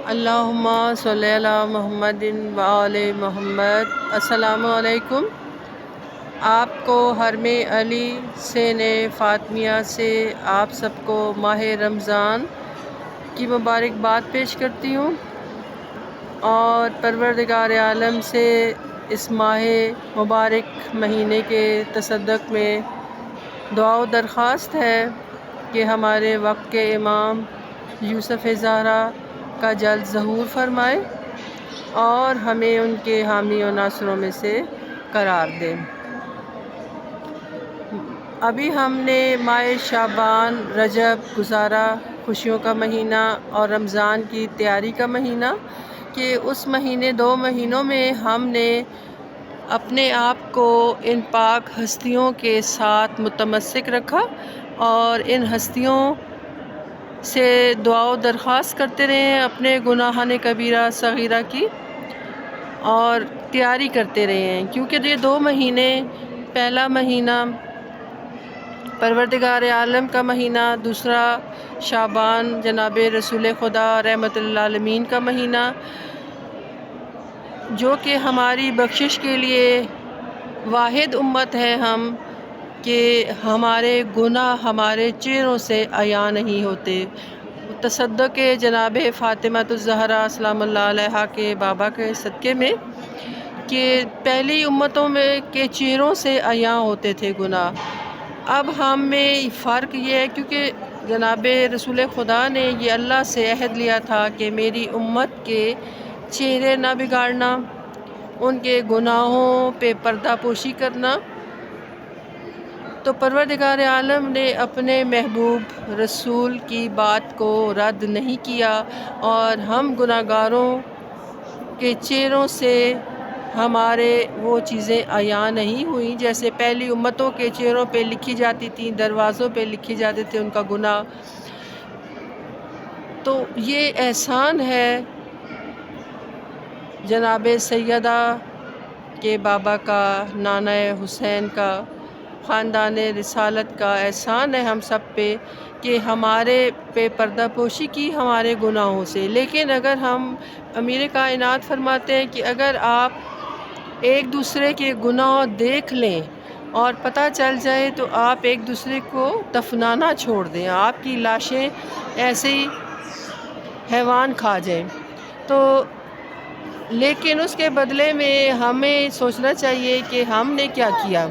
اللہم صلی علی محمد و آل محمد۔ السلام علیکم۔ آپ کو حرم علی سین فاطمیہ سے آپ سب کو ماہ رمضان کی مبارکباد پیش کرتی ہوں، اور پروردگار عالم سے اس ماہ مبارک مہینے کے تصدق میں دعا و درخواست ہے کہ ہمارے وقت کے امام یوسف زہرا کا جلد ظہور فرمائے اور ہمیں ان کے حامی و ناصروں میں سے قرار دے۔ ابھی ہم نے ماہ شعبان رجب گزارا، خوشیوں کا مہینہ، اور رمضان کی تیاری کا مہینہ، کہ اس مہینے 2 مہینوں میں ہم نے اپنے آپ کو ان پاک ہستیوں کے ساتھ متمسک رکھا اور ان ہستیوں سے دعا و درخواست کرتے رہے اپنے گناہان کبیرہ صغیرہ کی، اور تیاری کرتے رہے ہیں، کیونکہ یہ 2 مہینے، پہلا مہینہ پروردگار عالم کا مہینہ، دوسرا شعبان جناب رسول خدا رحمت للعالمین کا مہینہ، جو کہ ہماری بخشش کے لیے واحد امت ہے ہم، کہ ہمارے گناہ ہمارے چہروں سے عیاں نہیں ہوتے۔ تصدق جناب فاطمہ الزہرا سلام اللہ علیہا کے بابا کے صدقے میں، کہ پہلی امتوں میں کے چہروں سے عیاں ہوتے تھے گناہ۔ اب ہم میں فرق یہ ہے، کیونکہ جناب رسول خدا نے یہ اللہ سے عہد لیا تھا کہ میری امت کے چہرے نہ بگاڑنا، ان کے گناہوں پہ پردہ پوشی کرنا۔ تو پروردگار عالم نے اپنے محبوب رسول کی بات کو رد نہیں کیا، اور ہم گناہ گاروں کے چہروں سے ہمارے وہ چیزیں عیاں نہیں ہوئیں جیسے پہلی امتوں کے چہروں پہ لکھی جاتی تھیں، دروازوں پہ لکھی جاتے تھے ان کا گناہ۔ تو یہ احسان ہے جناب سیدہ کے بابا کا، نانا حسین کا، خاندان رسالت کا احسان ہے ہم سب پہ، کہ ہمارے پہ پردہ پوشی کی ہمارے گناہوں سے۔ لیکن اگر ہم، امیر کائنات فرماتے ہیں کہ اگر آپ ایک دوسرے کے گناہ دیکھ لیں اور پتہ چل جائے تو آپ ایک دوسرے کو دفنانا چھوڑ دیں، آپ کی لاشیں ایسے ہی حیوان کھا جائیں۔ تو لیکن اس کے بدلے میں ہمیں سوچنا چاہیے کہ ہم نے کیا کیا۔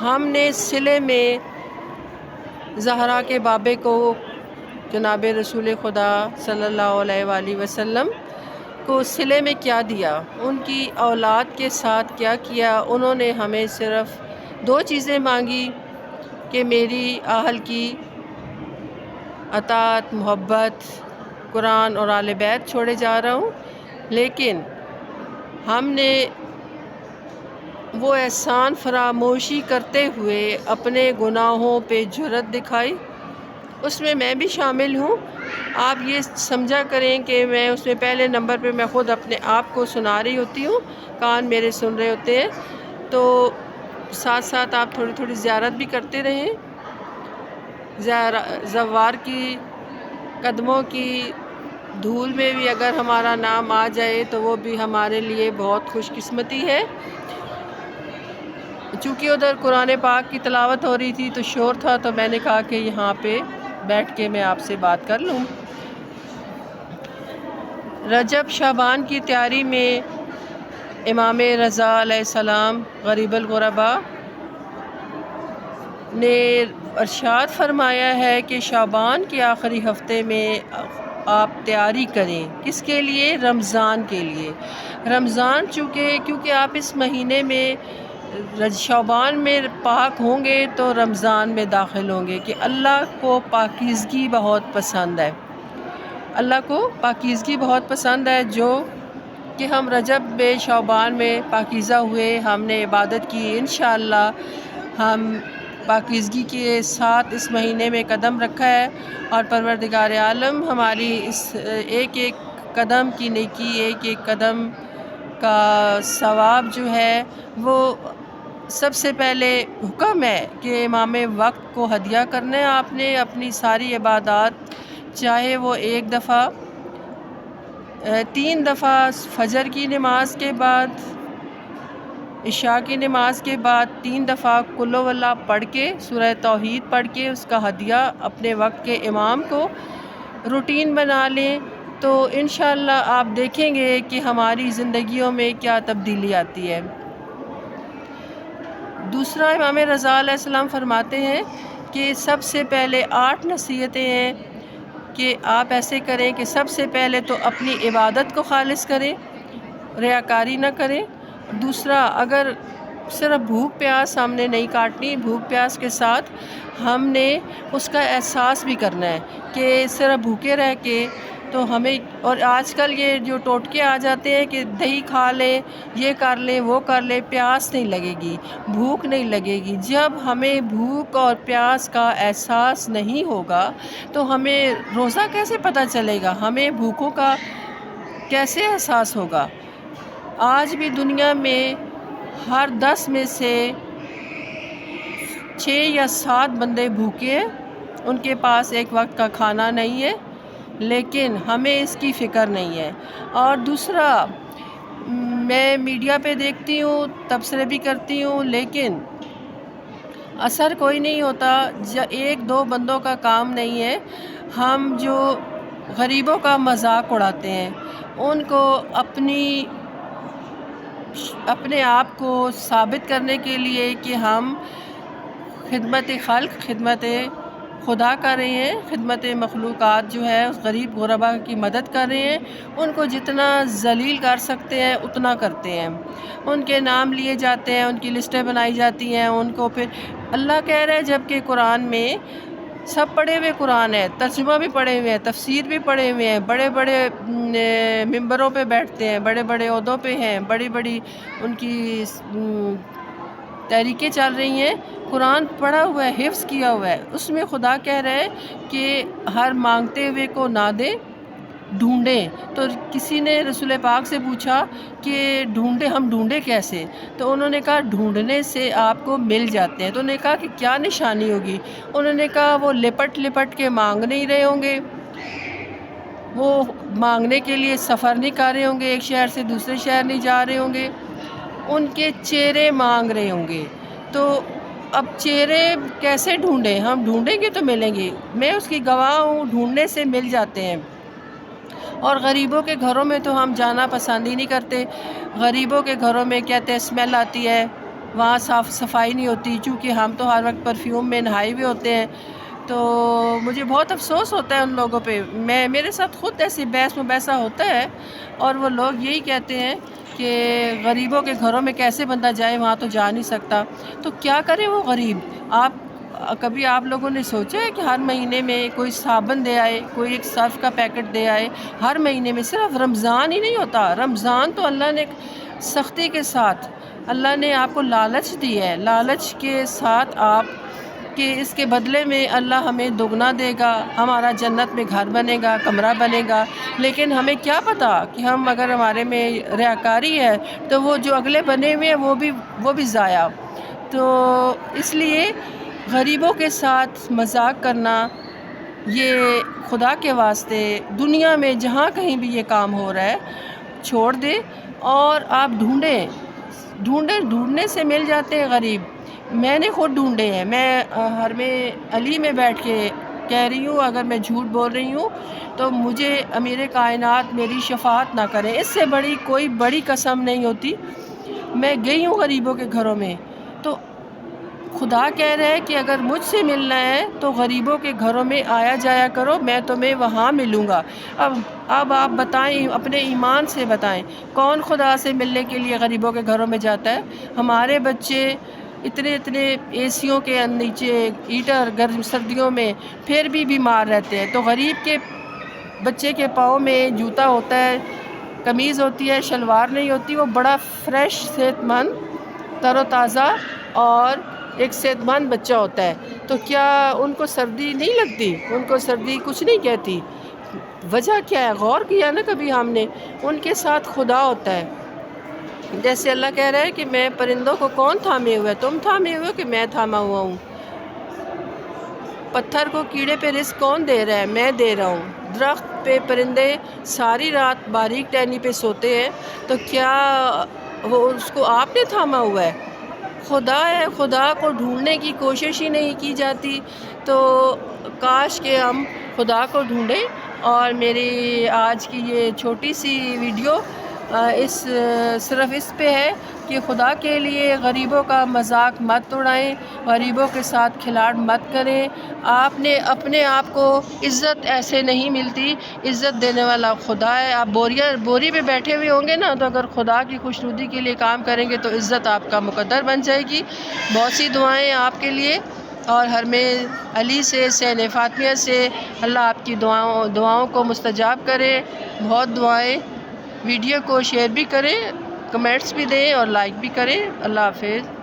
ہم نے صلے میں زہرا کے بابے کو، جناب رسول خدا صلی اللہ علیہ وآلہ وسلم کو صلے میں کیا دیا، ان کی اولاد کے ساتھ کیا کیا۔ انہوں نے ہمیں صرف 2 چیزیں مانگی، کہ میری اہل کی اطاعت، محبت، قرآن اور آل بیت چھوڑے جا رہا ہوں۔ لیکن ہم نے وہ احسان فراموشی کرتے ہوئے اپنے گناہوں پہ جرأت دکھائی، اس میں بھی شامل ہوں۔ آپ یہ سمجھا کریں کہ میں اس میں پہلے نمبر پہ میں خود اپنے آپ کو سنا رہی ہوتی ہوں، کان میرے سن رہے ہوتے ہیں، تو ساتھ ساتھ آپ تھوڑی تھوڑی زیارت بھی کرتے رہیں۔ زوار کی قدموں کی دھول میں بھی اگر ہمارا نام آ جائے تو وہ بھی ہمارے لیے بہت خوش قسمتی ہے۔ چونکہ ادھر قرآن پاک کی تلاوت ہو رہی تھی تو شور تھا، تو میں نے کہا کہ یہاں پہ بیٹھ کے میں آپ سے بات کر لوں۔ رجب شعبان کی تیاری میں امام رضا علیہ السلام غریب الغرباء نے ارشاد فرمایا ہے کہ شعبان کے آخری ہفتے میں آپ تیاری کریں۔ کس کے لیے؟ رمضان کے لیے۔ رمضان کیونکہ آپ اس مہینے میں شعبان میں پاک ہوں گے تو رمضان میں داخل ہوں گے، کہ اللہ کو پاکیزگی بہت پسند ہے۔ اللہ کو پاکیزگی بہت پسند ہے، جو کہ ہم رجب میں شعبان میں پاکیزہ ہوئے، ہم نے عبادت کی، انشاءاللہ ہم پاکیزگی کے ساتھ اس مہینے میں قدم رکھا ہے، اور پروردگار عالم ہماری اس ایک ایک قدم کی نیکی، ایک ایک قدم کا ثواب جو ہے وہ سب سے پہلے حکم ہے کہ امام وقت کو ہدیہ کرنا ہے آپ نے، اپنی ساری عبادات، چاہے وہ 1 دفعہ 3 دفعہ فجر کی نماز کے بعد، عشاء کی نماز کے بعد 3 دفعہ قل ہو اللہ پڑھ کے، سورہ توحید پڑھ کے اس کا ہدیہ اپنے وقت کے امام کو روٹین بنا لیں، تو انشاءاللہ آپ دیکھیں گے کہ ہماری زندگیوں میں کیا تبدیلی آتی ہے۔ دوسرا، امام رضا علیہ السلام فرماتے ہیں کہ سب سے پہلے 8 نصیحتیں ہیں کہ آپ ایسے کریں کہ سب سے پہلے تو اپنی عبادت کو خالص کریں، ریاکاری نہ کریں۔ دوسرا، اگر صرف بھوک پیاس ہم نے نہیں کاٹنی، بھوک پیاس کے ساتھ ہم نے اس کا احساس بھی کرنا ہے کہ صرف بھوکے رہ کے تو ہمیں، اور آج کل یہ جو ٹوٹکے آ جاتے ہیں کہ دہی کھا لیں، یہ کر لیں، وہ کر لیں، پیاس نہیں لگے گی، بھوک نہیں لگے گی۔ جب ہمیں بھوک اور پیاس کا احساس نہیں ہوگا تو ہمیں روزہ کیسے پتہ چلے گا، ہمیں بھوکوں کا کیسے احساس ہوگا؟ آج بھی دنیا میں ہر 10 میں سے 6 یا 7 بندے بھوکے ہیں، ان کے پاس ایک وقت کا کھانا نہیں ہے، لیکن ہمیں اس کی فکر نہیں ہے۔ اور دوسرا، میں میڈیا پہ دیکھتی ہوں، تبصرے بھی کرتی ہوں، لیکن اثر کوئی نہیں ہوتا۔ 1-2 بندوں کا کام نہیں ہے۔ ہم جو غریبوں کا مذاق اڑاتے ہیں، ان کو اپنے آپ کو ثابت کرنے کے لیے کہ ہم خدمت خلق، خدمت خدا کر رہے ہیں، خدمت مخلوقات جو ہے اس غریب غربا کی مدد کر رہے ہیں، ان کو جتنا ذلیل کر سکتے ہیں اتنا کرتے ہیں۔ ان کے نام لیے جاتے ہیں، ان کی لسٹیں بنائی جاتی ہیں، ان کو پھر اللہ کہہ رہے ہیں، جبکہ قرآن میں سب پڑھے ہوئے قرآن ہے، ترجمہ بھی پڑھے ہوئے ہیں، تفسیر بھی پڑھے ہوئے ہیں، بڑے بڑے ممبروں پہ بیٹھتے ہیں، بڑے بڑے عہدوں پہ ہیں، بڑی بڑی ان کی تحریکیں چل رہی ہیں، قرآن پڑھا ہوا ہے، حفظ کیا ہوا ہے۔ اس میں خدا کہہ رہے ہیں کہ ہر مانگتے ہوئے کو نہ دیں، ڈھونڈیں۔ تو کسی نے رسول پاک سے پوچھا کہ ہم ڈھونڈیں کیسے؟ تو انہوں نے کہا ڈھونڈنے سے آپ کو مل جاتے ہیں۔ تو انہوں نے کہا کہ کیا نشانی ہوگی؟ انہوں نے کہا وہ لپٹ لپٹ کے مانگ نہیں رہے ہوں گے، وہ مانگنے کے لیے سفر نہیں کر رہے ہوں گے، ایک شہر سے دوسرے شہر نہیں جا رہے ہوں گے، ان کے چہرے مانگ رہے ہوں گے۔ تو اب چہرے کیسے ڈھونڈیں؟ ہم ڈھونڈیں گے تو ملیں گے، میں اس کی گواہ ہوں، ڈھونڈنے سے مل جاتے ہیں۔ اور غریبوں کے گھروں میں تو ہم جانا پسند ہی نہیں کرتے۔ غریبوں کے گھروں میں کہتے ہیں اسمیل آتی ہے، وہاں صاف صفائی نہیں ہوتی، چونکہ ہم تو ہر وقت پرفیوم میں نہائے ہوئے ہوتے ہیں۔ تو مجھے بہت افسوس ہوتا ہے ان لوگوں پہ، میرے ساتھ خود ایسی بحث مباحثہ ہوتا ہے، اور وہ لوگ یہی کہتے ہیں کہ غریبوں کے گھروں میں کیسے بندہ جائے، وہاں تو جا نہیں سکتا۔ تو کیا کرے وہ غریب؟ کبھی آپ لوگوں نے سوچا ہے کہ ہر مہینے میں کوئی صابن دے آئے، کوئی ایک صرف کا پیکٹ دے آئے؟ ہر مہینے میں، صرف رمضان ہی نہیں ہوتا، رمضان تو اللہ نے سختی کے ساتھ، اللہ نے آپ کو لالچ دی ہے، لالچ کے ساتھ آپ کہ اس کے بدلے میں اللہ ہمیں دگنا دے گا، ہمارا جنت میں گھر بنے گا، کمرہ بنے گا، لیکن ہمیں کیا پتہ کہ اگر ہمارے میں ریاکاری ہے تو وہ جو اگلے بنے ہوئے ہیں وہ بھی ضائع۔ تو اس لیے غریبوں کے ساتھ مذاق کرنا، یہ خدا کے واسطے دنیا میں جہاں کہیں بھی یہ کام ہو رہا ہے چھوڑ دیں، اور آپ ڈھونڈنے سے مل جاتے ہیں غریب۔ میں نے خود ڈھونڈے ہیں، میں حرم علی میں بیٹھ کے کہہ رہی ہوں، اگر میں جھوٹ بول رہی ہوں تو مجھے امیر کائنات میری شفاعت نہ کرے، اس سے بڑی کوئی بڑی قسم نہیں ہوتی۔ میں گئی ہوں غریبوں کے گھروں میں، تو خدا کہہ رہا ہے کہ اگر مجھ سے ملنا ہے تو غریبوں کے گھروں میں آیا جایا کرو، میں تمہیں وہاں ملوں گا۔ اب آپ بتائیں، اپنے ایمان سے بتائیں، کون خدا سے ملنے کے لیے غریبوں کے گھروں میں جاتا ہے؟ ہمارے بچے اتنے اے سیوں کے نیچے، ہیٹر، گرم سردیوں میں پھر بھی بیمار رہتے ہیں۔ تو غریب کے بچے کے پاؤں میں جوتا ہوتا ہے، قمیض ہوتی ہے، شلوار نہیں ہوتی، وہ بڑا فریش، صحت مند، تر و تازہ اور ایک صحت مند بچہ ہوتا ہے۔ تو کیا ان کو سردی نہیں لگتی؟ ان کو سردی کچھ نہیں کہتی؟ وجہ کیا ہے؟ غور کیا نا کبھی ہم نے؟ ان کے ساتھ خدا ہوتا ہے۔ جیسے اللہ کہہ رہا ہے کہ میں پرندوں کو کون تھامے ہوا ہے؟ تم تھامے ہوئے ہو کہ میں تھاما ہوا ہوں؟ پتھر کو کیڑے پہ رزق کون دے رہا ہے؟ میں دے رہا ہوں۔ درخت پہ پرندے ساری رات باریک ٹہنی پہ سوتے ہیں، تو کیا وہ اس کو آپ نے تھاما ہوا ہے؟ خدا ہے، خدا کو ڈھونڈنے کی کوشش ہی نہیں کی جاتی۔ تو کاش کہ ہم خدا کو ڈھونڈیں۔ اور میری آج کی یہ چھوٹی سی ویڈیو صرف اس پہ ہے کہ خدا کے لیے غریبوں کا مذاق مت اڑائیں، غریبوں کے ساتھ کھلاڑ مت کریں۔ آپ نے اپنے آپ کو عزت ایسے نہیں ملتی، عزت دینے والا خدا ہے۔ آپ بوری پہ بیٹھے ہوئے ہوں گے نا، تو اگر خدا کی خوشنودی کے لیے کام کریں گے تو عزت آپ کا مقدر بن جائے گی۔ بہت سی دعائیں آپ کے لیے، اور حرمِ علی سے، حسین فاطمیہ سے اللہ آپ کی دعاؤں کو مستجاب کرے۔ بہت دعائیں۔ ویڈیو کو شیئر بھی کریں، کمنٹس بھی دیں اور لائک بھی کریں۔ اللہ حافظ۔